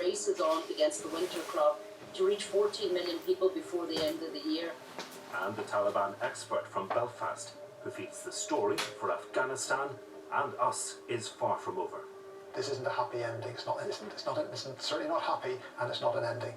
race is on against the winter clock to reach 14 million people before the end of the year. And the Taliban expert from Belfast, who feels the story for Afghanistan and us is far from over. This isn't a happy ending. It's certainly not happy, and it's not an ending.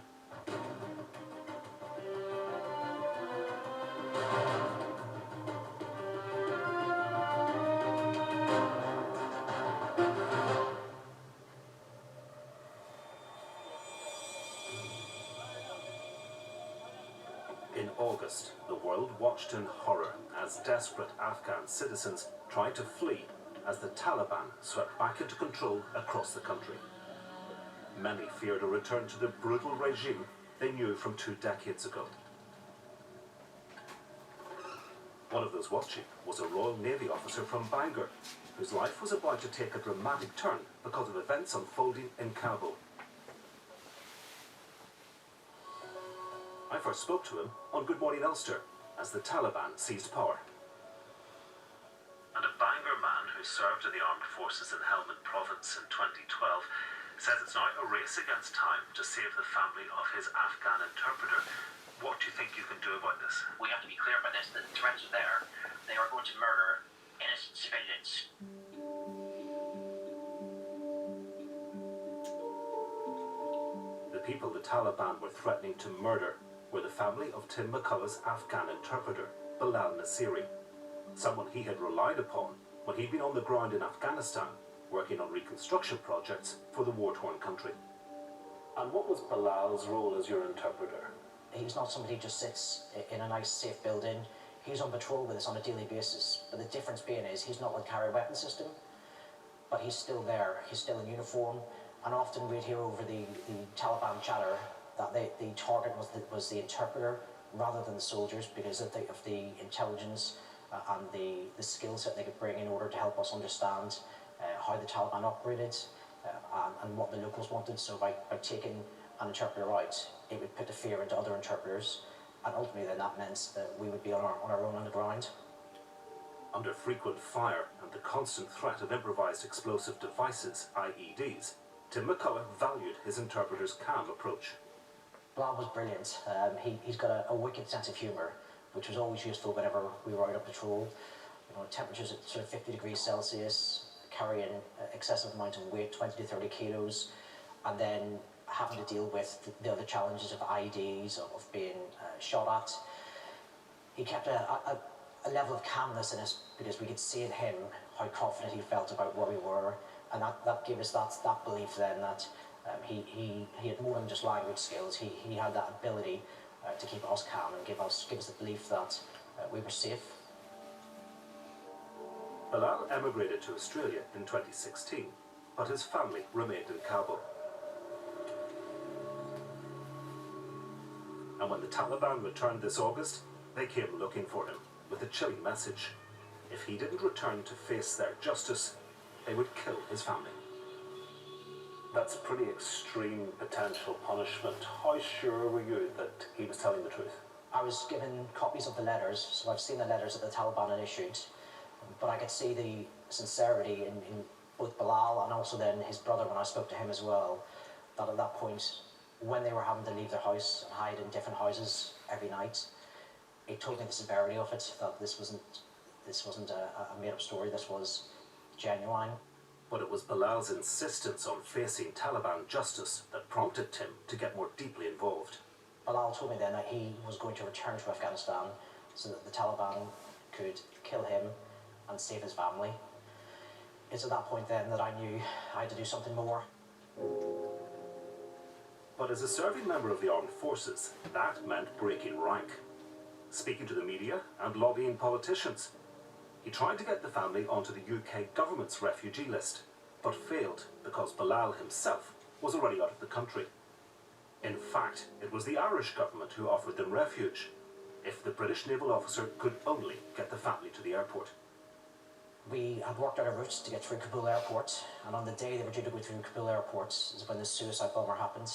In August, the world watched in horror as desperate Afghan citizens tried to flee as the Taliban swept back into control across the country. Many feared a return to the brutal regime they knew from 2 decades ago. One of those watching was a Royal Navy officer from Bangor, whose life was about to take a dramatic turn because of events unfolding in Kabul. I first spoke to him on Good Morning Ulster as the Taliban seized power. And a Bangor man who served in the armed forces in Helmand province in 2012 says it's now a race against time to save the family of his Afghan interpreter. What do you think you can do about this? We have to be clear about this, that the threats are there. They are going to murder innocent civilians. The people the Taliban were threatening to murder were the family of Tim McCullough's Afghan interpreter, Balil someone he had relied upon when he'd been on the ground in Afghanistan, working on reconstruction projects for the war-torn country. And what was Balal's role as your interpreter? He's not somebody who just sits in a nice, safe building. He's on patrol with us on a daily basis. But the difference being is he's not going to carry a weapon system, but he's still there. He's still in uniform. And often we'd hear over the Taliban chatter that the target was the interpreter rather than the soldiers because of the intelligence and the skill set they could bring in order to help us understand how the Taliban operated and what the locals wanted. So by taking an interpreter out, it would put the fear into other interpreters, and ultimately then that meant that we would be on our own on the ground. Under frequent fire and the constant threat of improvised explosive devices, IEDs, Tim McCullough valued his interpreter's calm approach. Balil was brilliant. He's got a wicked sense of humour, which was always useful whenever we were out on patrol. You know, temperatures at sort of 50 degrees Celsius, carrying excessive amount of weight, 20 to 30 kilos, and then having to deal with the other challenges of IEDs, of being shot at. He kept a level of calmness in us because we could see in him how confident he felt about where we were, and that gave us that belief then that he had more than just language skills. He had that ability to keep us calm and give us the belief that we were safe. Balil emigrated to Australia in 2016, but his family remained in Kabul. And when the Taliban returned this August, they came looking for him with a chilling message. If he didn't return to face their justice, they would kill his family. That's pretty extreme potential punishment. How sure were you that he was telling the truth? I was given copies of the letters, so I've seen the letters that the Taliban had issued, but I could see the sincerity in both Balil and also then his brother when I spoke to him as well, that at that point, when they were having to leave their house and hide in different houses every night, it told me the severity of it, that this wasn't a made-up story, this was genuine. But it was Balal's insistence on facing Taliban justice that prompted Tim to get more deeply involved. Balil told me then that he was going to return to Afghanistan so that the Taliban could kill him and save his family. It's at that point then that I knew I had to do something more. But as a serving member of the armed forces, that meant breaking rank. Speaking to the media and lobbying politicians. He tried to get the family onto the UK government's refugee list, but failed because Balil himself was already out of the country. In fact, it was the Irish government who offered them refuge, if the British naval officer could only get the family to the airport. We had worked out a route to get through Kabul airport, and on the day they were due to go through Kabul airport is when the suicide bomber happened.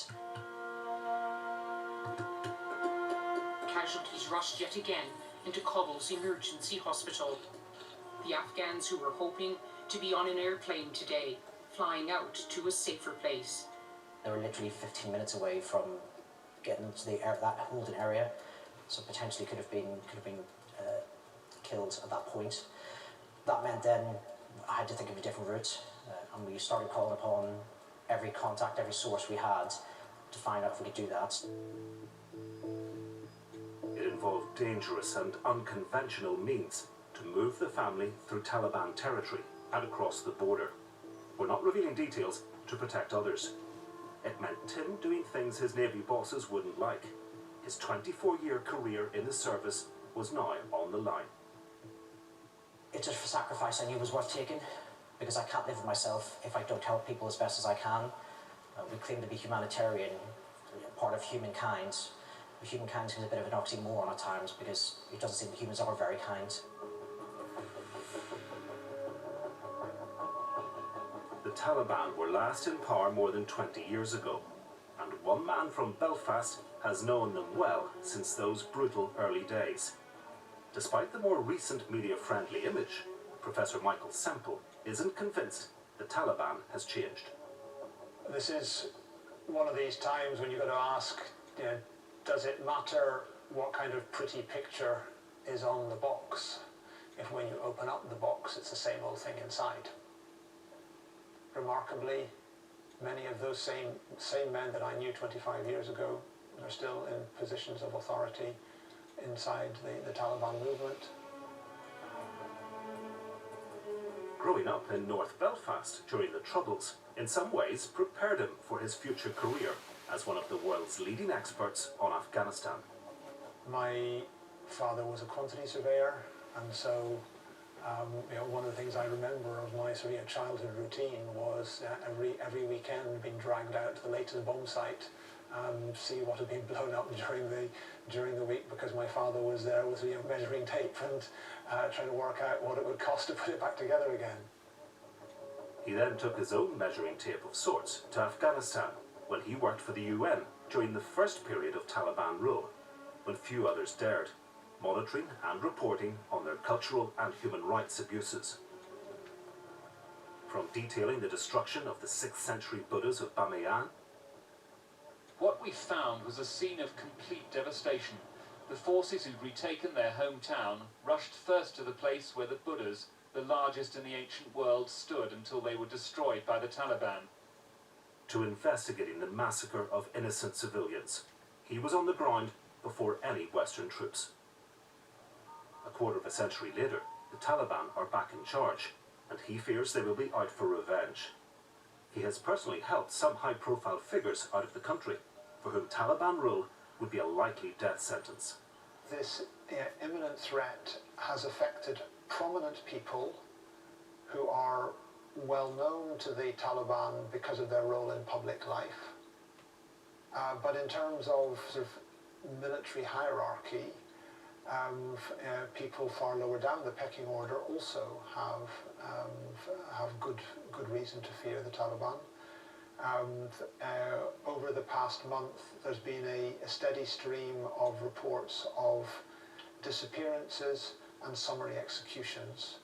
Casualties rushed yet again into Kabul's emergency hospital. The Afghans who were hoping to be on an airplane today, flying out to a safer place. They were literally 15 minutes away from getting to that holding area, so potentially could have been killed at that point. That meant then I had to think of a different route, and we started calling upon every contact, every source we had to find out if we could do that. It involved dangerous and unconventional means to move the family through Taliban territory and across the border. We're not revealing details to protect others. It meant Tim doing things his Navy bosses wouldn't like. His 24-year career in the service was now on the line. It's a sacrifice I knew was worth taking, because I can't live with myself if I don't help people as best as I can. We claim to be humanitarian, part of humankind. But humankind seems a bit of an oxymoron at times, because it doesn't seem that humans are very kind. The Taliban were last in power more than 20 years ago, and one man from Belfast has known them well since those brutal early days. Despite the more recent media-friendly image, Professor Michael Semple isn't convinced the Taliban has changed. This is one of these times when you've got to ask, does it matter what kind of pretty picture is on the box if when you open up the box it's the same old thing inside? Remarkably, many of those same men that I knew 25 years ago are still in positions of authority inside the Taliban movement. Growing up in North Belfast during the Troubles in some ways prepared him for his future career as one of the world's leading experts on Afghanistan. My father was a quantity surveyor, and so one of the things I remember of my sort of childhood routine was every weekend being dragged out to the latest bomb site, see what had been blown up during the week, because my father was there with measuring tape and trying to work out what it would cost to put it back together again. He then took his own measuring tape of sorts to Afghanistan when he worked for the UN during the first period of Taliban rule, when few others dared, monitoring and reporting on their cultural and human rights abuses. From detailing the destruction of the 6th century Buddhas of Bamiyan. What we found was a scene of complete devastation. The forces who'd retaken their hometown rushed first to the place where the Buddhas, the largest in the ancient world, stood until they were destroyed by the Taliban. To investigating the massacre of innocent civilians, he was on the ground before any Western troops. A quarter of a century later, the Taliban are back in charge, and he fears they will be out for revenge. He has personally helped some high-profile figures out of the country, for whom Taliban rule would be a likely death sentence. This imminent threat has affected prominent people who are well known to the Taliban because of their role in public life. But in terms of sort of military hierarchy, people far lower down the pecking order also have good reason to fear the Taliban. Over the past month, there's been a steady stream of reports of disappearances and summary executions.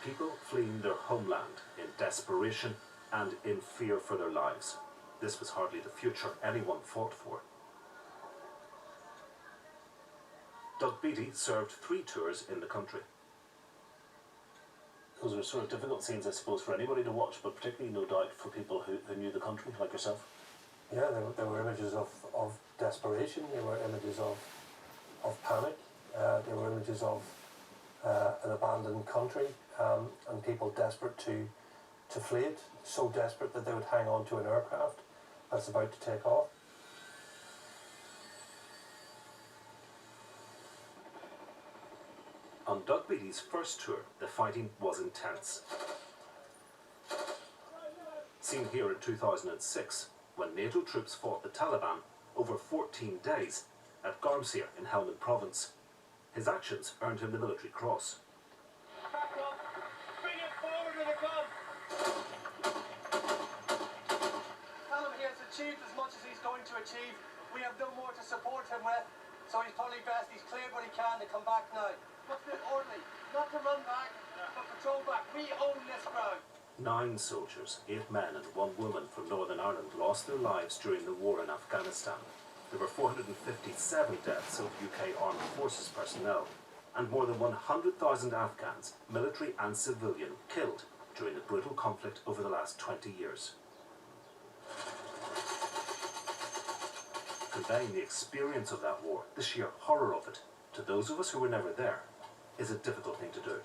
People fleeing their homeland in desperation and in fear for their lives. This was hardly the future anyone fought for. Doug Beattie served 3 tours in the country. Those were sort of difficult scenes, I suppose, for anybody to watch, but particularly, no doubt, for people who knew the country, like yourself. Yeah, there were images of desperation, there were images of panic, there were images of an abandoned country, and people desperate to flee it, so desperate that they would hang on to an aircraft that's about to take off. On Doug Beattie's first tour, the fighting was intense. Seen here in 2006, when NATO troops fought the Taliban over 14 days at Garmsir in Helmand province. His actions earned him the Military Cross. Back up. Bring it forward when it comes. Tell him he has achieved as much as he's going to achieve. We have no more to support him with, so he's probably best. He's cleared what he can to come back now. What's the orderly? Not to run back. 9 soldiers, 8 men and 1 woman from Northern Ireland lost their lives during the war in Afghanistan. There were 457 deaths of UK Armed Forces personnel and more than 100,000 Afghans, military and civilian, killed during the brutal conflict over the last 20 years. Conveying the experience of that war, the sheer horror of it, to those of us who were never there, is a difficult thing to do.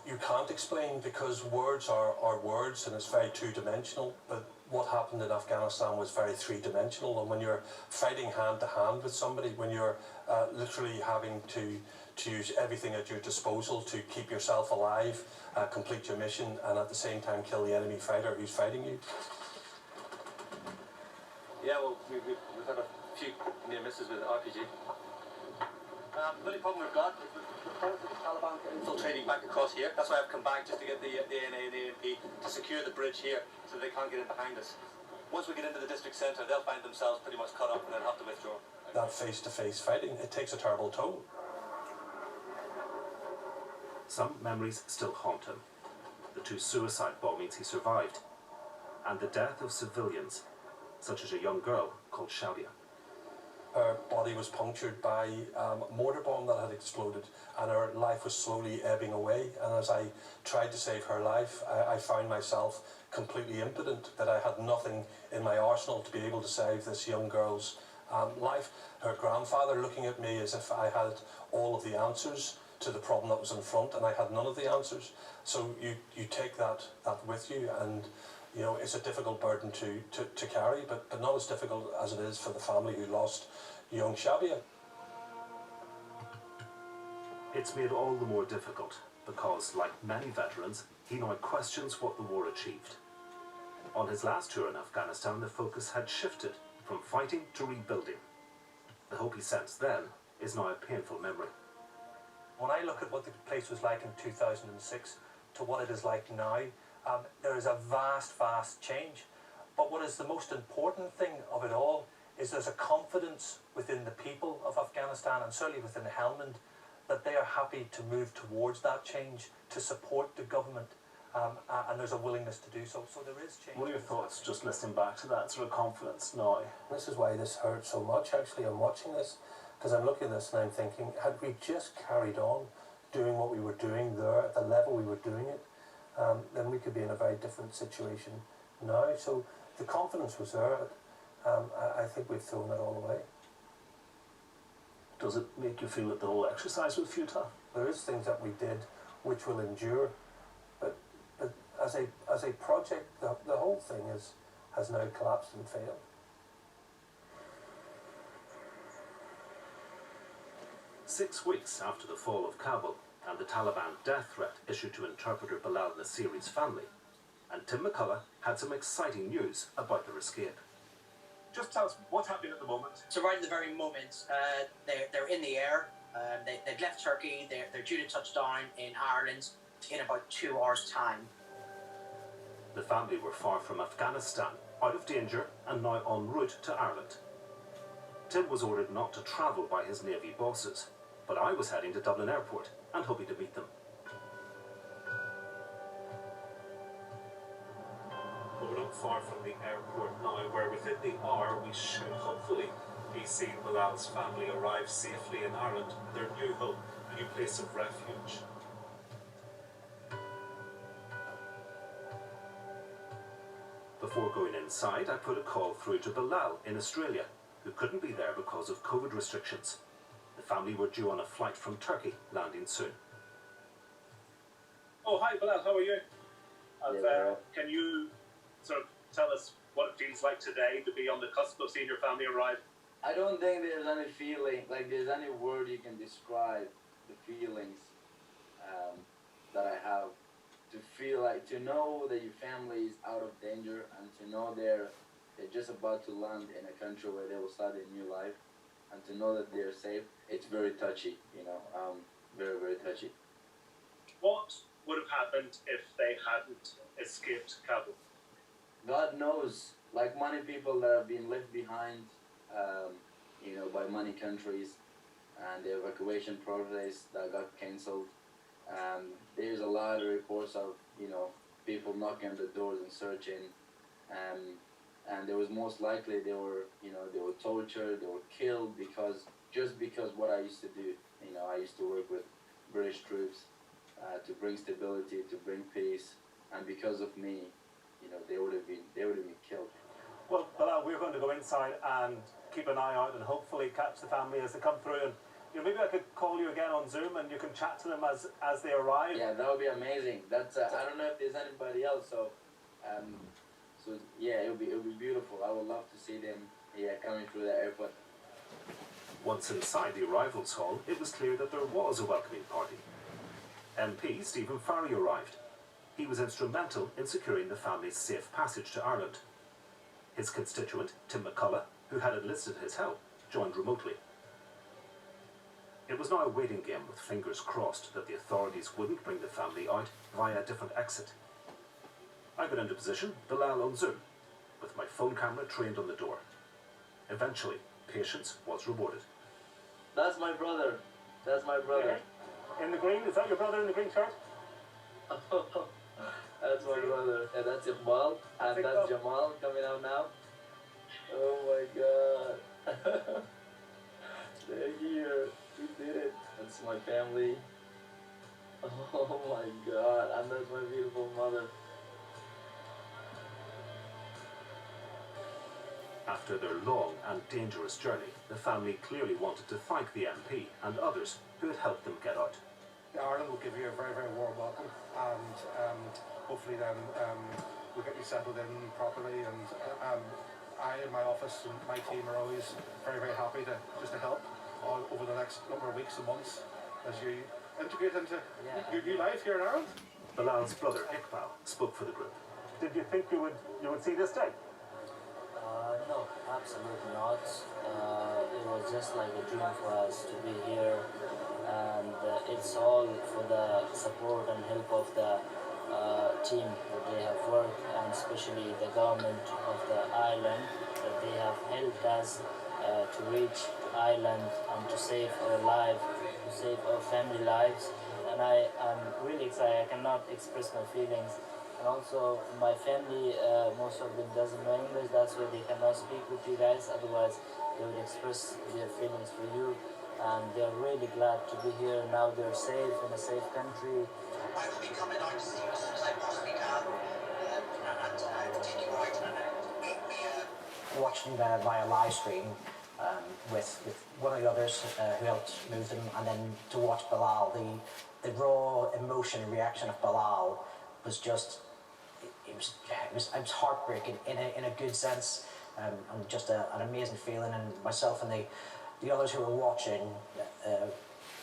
You can't explain because words are words and it's very two-dimensional, but what happened in Afghanistan was very three-dimensional, and when you're fighting hand to hand with somebody, when you're literally having to use everything at your disposal to keep yourself alive, complete your mission, and at the same time kill the enemy fighter who's fighting you. Yeah, well, we've had a few near misses with RPG. The only problem we've got is the reports of the Taliban infiltrating back across here. That's why I've come back, just to get the ANA and ANP to secure the bridge here so they can't get in behind us. Once we get into the district centre, they'll find themselves pretty much cut up and then have to withdraw. That face-to-face fighting, it takes a terrible toll. Some memories still haunt him. The 2 suicide bombings he survived, and the death of civilians, such as a young girl called Shadia. Her body was punctured by a mortar bomb that had exploded, and her life was slowly ebbing away. And as I tried to save her life, I found myself completely impotent, that I had nothing in my arsenal to be able to save this young girl's life. Her grandfather looking at me as if I had all of the answers to the problem that was in front, and I had none of the answers. So you take that with you, and you know, it's a difficult burden to carry, but not as difficult as it is for the family who lost young Shabia. It's made all the more difficult because, like many veterans, he now questions what the war achieved. On his last tour in Afghanistan, the focus had shifted from fighting to rebuilding. The hope he sensed then is now a painful memory. When I look at what the place was like in 2006 to what it is like now, there is a vast change. But what is the most important thing of it all is there's a confidence within the people of Afghanistan, and certainly within Helmand, that they are happy to move towards that change, to support the government, and there's a willingness to do so. So there is change. What are your thoughts just listening back to that sort of confidence now? This is why this hurts so much, actually. I'm watching this because I'm looking at this and I'm thinking, had we just carried on doing what we were doing there at the level we were doing it, then we could be in a very different situation now. So the confidence was there, but I think we've thrown it all away. Does it make you feel that the whole exercise was futile? There is things that we did which will endure, but as a project, the whole thing has now collapsed and failed. Six weeks after the fall of Kabul and the Taliban death threat issued to interpreter Balil Nasiri's family, and Tim McCullough had some exciting news about their escape. Just tell us what's happening at the moment. So right at the very moment, they're in the air. They've left Turkey. They're due to touch down in Ireland in about 2 hours' time. The family were far from Afghanistan, out of danger, and now en route to Ireland. Tim was ordered not to travel by his Navy bosses, but I was heading to Dublin Airport and hoping to meet them. But we're not far from the airport now, where within the hour we should hopefully be seeing Balal's family arrive safely in Ireland, their new home, a new place of refuge. Before going inside, I put a call through to Balil in Australia, who couldn't be there because of COVID restrictions. The family were due on a flight from Turkey, landing soon. Oh, hi Balal, how are you? Can you sort of tell us what it feels like today to be on the cusp of seeing your family arrive? I don't think there's any feeling, like there's any word you can describe the feelings that I have. To feel like, to know that your family is out of danger, and to know they're just about to land in a country where they will start a new life, and to know that they're safe, it's very touchy, you know, very touchy. What would have happened if they hadn't escaped Kabul? God knows, like many people that have been left behind, you know, by many countries, and the evacuation process that got cancelled. There's a lot of reports of, you know, people knocking on the doors and searching, and there was most likely they were tortured, they were killed just because what I used to do. I used to work with British troops to bring stability, to bring peace, and because of me, they would have been killed. Well, Balil, we're going to go inside and keep an eye out and hopefully catch the family as they come through. And maybe I could call you again on Zoom and you can chat to them as they arrive. Yeah, that would be amazing. That's I don't know if there's anybody else, so yeah, it would be beautiful. I would love to see them coming through the airport. Once inside the arrivals hall, it was clear that there was a welcoming party. MP Stephen Farry arrived. He was instrumental in securing the family's safe passage to Ireland. His constituent, Tim McCullough, who had enlisted his help, joined remotely. It was now a waiting game with fingers crossed that the authorities wouldn't bring the family out via a different exit. I got into position, Balil on Zoom, with my phone camera trained on the door. Eventually, patience was rewarded. That's my brother. That's my brother. In the green? Is that your brother in the green shirt? That's my brother. And that's Iqbal. And that's Jamal coming out now. Oh my god. They're here. We did it. That's my family. Oh my god. And that's my beautiful mother. After their long and dangerous journey, the family clearly wanted to thank the MP and others who had helped them get out. Ireland will give you a very, very warm welcome, and hopefully then we'll get you settled in properly. And I and my office and my team are always very, very happy to help over the next number of weeks and months as you integrate into your new life here in Ireland. Balal's brother Iqbal spoke for the group. Did you think you would see this day? No, absolutely not. It was just like a dream for us to be here, and it's all for the support and help of the team that they have worked, and especially the government of the island that they have helped us to reach Ireland and to save our life, to save our family lives. And I am really excited. I cannot express my feelings. And also my family, most of them doesn't know English, that's why they cannot speak with you guys, otherwise they would express their feelings for you. And they're really glad to be here. Now they're safe in a safe country. I will be coming out to see you as soon as I possibly can, and take you out and watching via live stream with one of the others who helped move them, and then to watch Balil, the raw emotion and reaction of Balil was just, it was heartbreaking in a good sense, and just an amazing feeling. And myself and the others who were watching,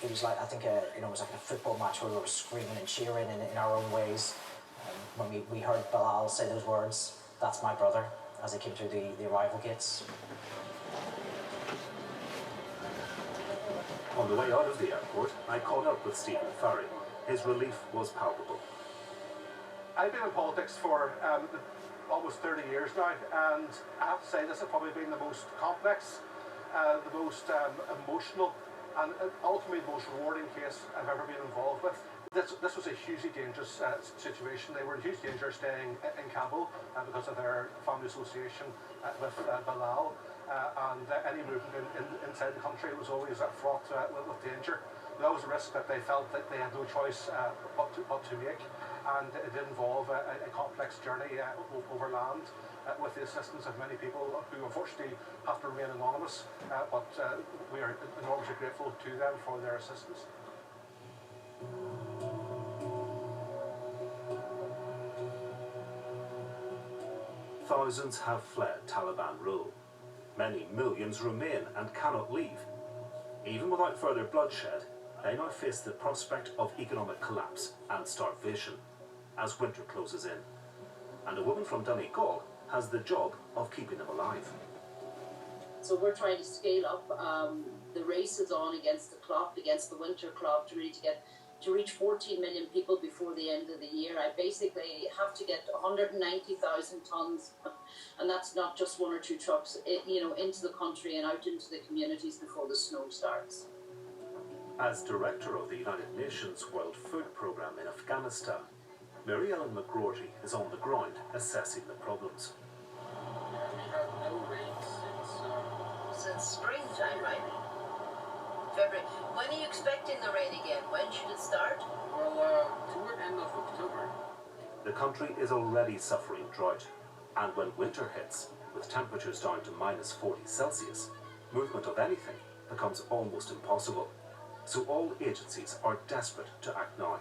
it was like, I think it was like a football match where we were screaming and cheering in our own ways. When we heard Balil say those words, "That's my brother," as they came through the arrival gates. On the way out of the airport, I caught up with Stephen Farry. His relief was palpable. I've been in politics for almost 30 years now, and I have to say this has probably been the most complex, the most emotional, and ultimately the most rewarding case I've ever been involved with. This was a hugely dangerous situation. They were in huge danger staying in Kabul because of their family association with Balil, and any movement inside the country was always fraught with danger. That was a risk that they felt that they had no choice but to make. And it did involve a complex journey over land with the assistance of many people who unfortunately have to remain anonymous, but we are enormously grateful to them for their assistance. Thousands have fled Taliban rule. Many millions remain and cannot leave. Even without further bloodshed, they now face the prospect of economic collapse and starvation as winter closes in. And a woman from Donegal has the job of keeping them alive. So we're trying to scale up. The race is on against the clock, against the winter clock, to reach 14 million people before the end of the year. I basically have to get 190,000 tons, and that's not just one or two trucks, into the country and out into the communities before the snow starts. As director of the United Nations World Food Programme in Afghanistan, Mary Ellen McGroarty is on the ground assessing the problems. We have no rain since springtime, right? February. When are you expecting the rain again? When should it start? Well, toward end of October. The country is already suffering drought, and when winter hits, with temperatures down to -40°C, movement of anything becomes almost impossible. So all agencies are desperate to act now.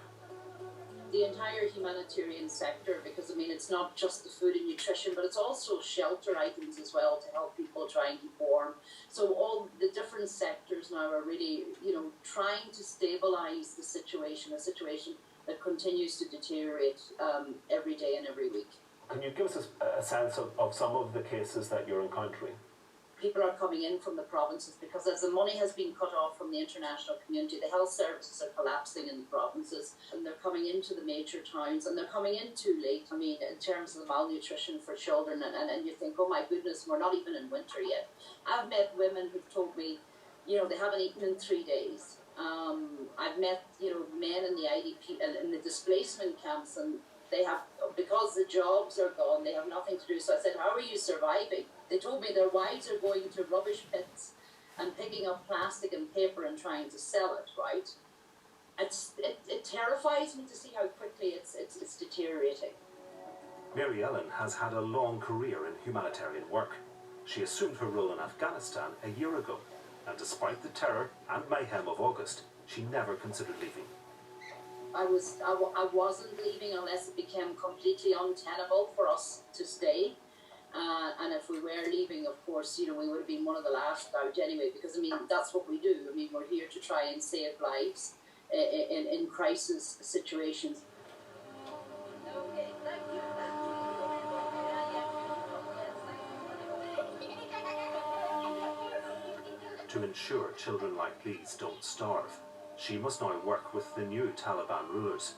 The entire humanitarian sector, because I mean it's not just the food and nutrition, but it's also shelter items as well to help people try and keep warm. So all the different sectors now are really, trying to stabilise the situation, a situation that continues to deteriorate every day and every week. Can you give us a sense of some of the cases that you're encountering? People are coming in from the provinces because as the money has been cut off from the international community, the health services are collapsing in the provinces and they're coming into the major towns and they're coming in too late. I mean, in terms of the malnutrition for children and you think, oh my goodness, we're not even in winter yet. I've met women who've told me, they haven't eaten in 3 days. I've met, men in the IDP and in the displacement camps and they have, because the jobs are gone, they have nothing to do. So I said, how are you surviving? They told me their wives are going to rubbish pits and picking up plastic and paper and trying to sell it, right? It terrifies me to see how quickly it's deteriorating. Mary Ellen has had a long career in humanitarian work. She assumed her role in Afghanistan a year ago, and despite the terror and mayhem of August, she never considered leaving. I wasn't leaving unless it became completely untenable for us to stay. And if we were leaving, of course, we would have been one of the last out anyway, because, I mean, that's what we do. I mean, we're here to try and save lives in crisis situations. Okay, thank you. To ensure children like these don't starve, she must now work with the new Taliban rulers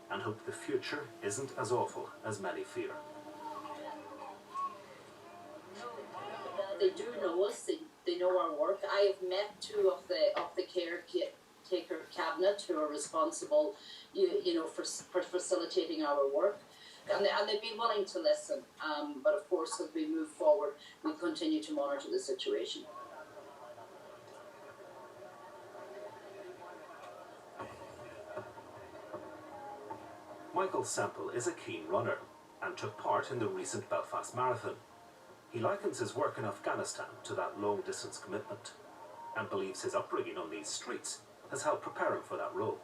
and hope the future isn't as awful as many fear. They do know us, they know our work. I have met 2 of the caretaker cabinet who are responsible, for facilitating our work. And they've been willing to listen. But of course, as we move forward, we continue to monitor the situation. Michael Semple is a keen runner and took part in the recent Belfast Marathon. He likens his work in Afghanistan to that long-distance commitment and believes his upbringing on these streets has helped prepare him for that role.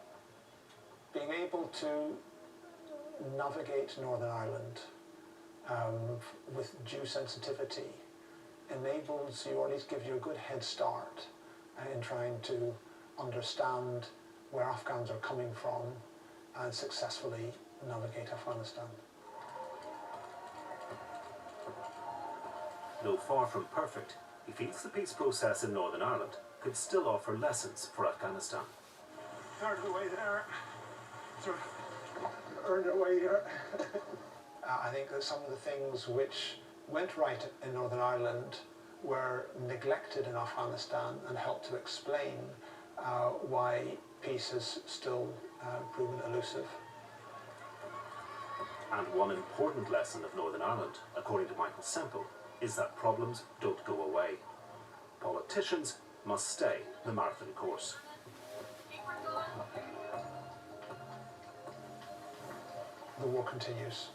Being able to navigate Northern Ireland with due sensitivity enables you, or at least gives you a good head start in trying to understand where Afghans are coming from and successfully navigate Afghanistan. Though far from perfect, he feels the peace process in Northern Ireland could still offer lessons for Afghanistan. Part of the way there, sort of earned our way here. I think that some of the things which went right in Northern Ireland were neglected in Afghanistan and helped to explain why peace is still proven elusive. And one important lesson of Northern Ireland, according to Michael Semple, is that problems don't go away. Politicians must stay the marathon course. The war continues,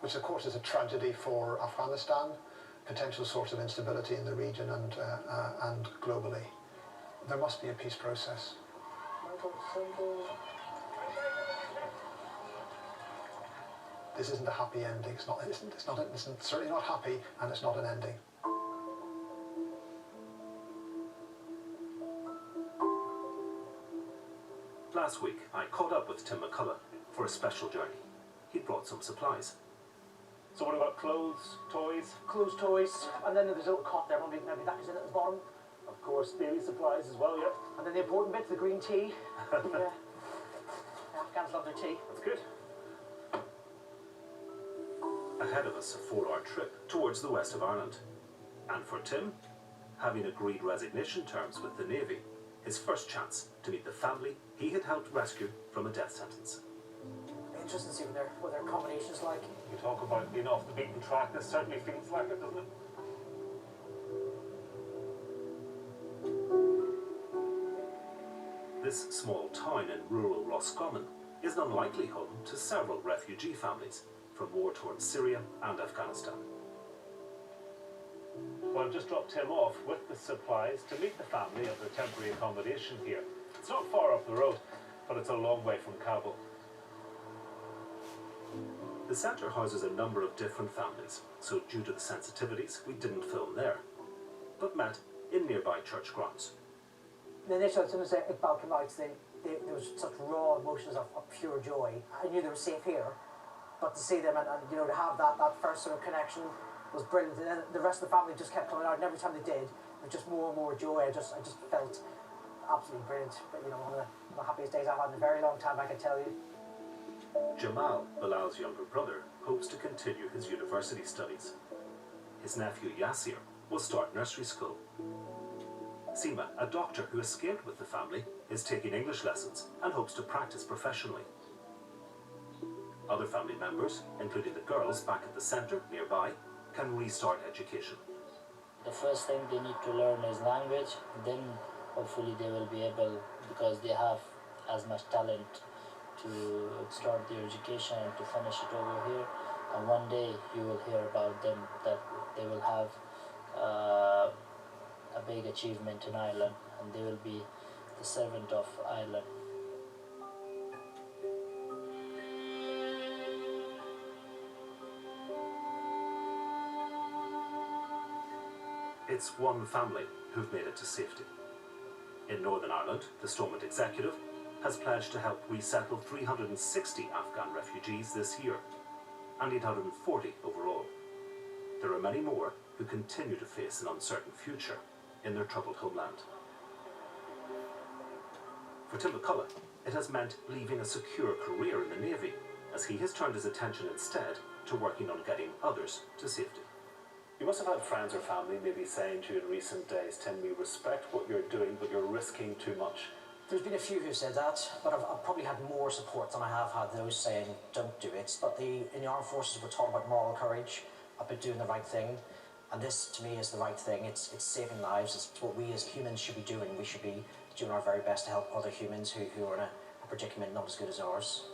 which of course is a tragedy for Afghanistan, potential source of instability in the region and globally. There must be a peace process. This isn't a happy ending. It's certainly not happy, and it's not an ending. Last week, I caught up with Tim McCullough for a special journey. He brought some supplies. So what about clothes, toys? Clothes, toys, and then there's a little cot there, maybe that goes in at the bottom. Of course, baby supplies as well, yeah. And then the important bit, the green tea. The Afghans love their tea. That's good. Ahead of us, a 4-hour trip towards the west of Ireland. And for Tim, having agreed resignation terms with the Navy, his first chance to meet the family he had helped rescue from a death sentence. interesting to see what their combination's like. You talk about being off the beaten track, this certainly feels like it, doesn't it? This small town in rural Roscommon is an unlikely home to several refugee families from war-torn Syria and Afghanistan. Well, I've just dropped Tim off with the supplies to meet the family at their temporary accommodation here. It's not far up the road, but it's a long way from Kabul. The centre houses a number of different families, so due to the sensitivities, we didn't film there, but met in nearby church grounds. The initial, as soon as Iqbal came out, there was such raw emotions of pure joy. I knew they were safe here, but to see them and you know, to have that first sort of connection was brilliant. And then the rest of the family just kept coming out, and every time they did, it was just more and more joy. I just felt absolutely brilliant. But, you know, one of the happiest days I've had in a very long time, I can tell you. Jamal, Bilal's younger brother, hopes to continue his university studies. His nephew Yasir will start nursery school. Sima, a doctor who escaped with the family, is taking English lessons and hopes to practice professionally. Other family members, including the girls back at the centre nearby, can restart education. The first thing they need to learn is language, then hopefully they will be able, because they have as much talent, to start their education and to finish it over here. And one day you will hear about them, that they will have a big achievement in Ireland, and they will be the servant of Ireland. It's one family who've made it to safety. In Northern Ireland, the Stormont Executive has pledged to help resettle 360 Afghan refugees this year, and 840 overall. There are many more who continue to face an uncertain future in their troubled homeland. For Tim McCullough, it has meant leaving a secure career in the Navy, as he has turned his attention instead to working on getting others to safety. You must have had friends or family maybe saying to you in recent days, Tim, we respect what you're doing, but you're risking too much. There's been a few who said that, but I've probably had more support than I have had those saying, don't do it. But in the armed forces, we're taught about moral courage, about doing the right thing. And this, to me, is the right thing. It's saving lives. It's what we as humans should be doing. We should be doing our very best to help other humans who are in a predicament not as good as ours.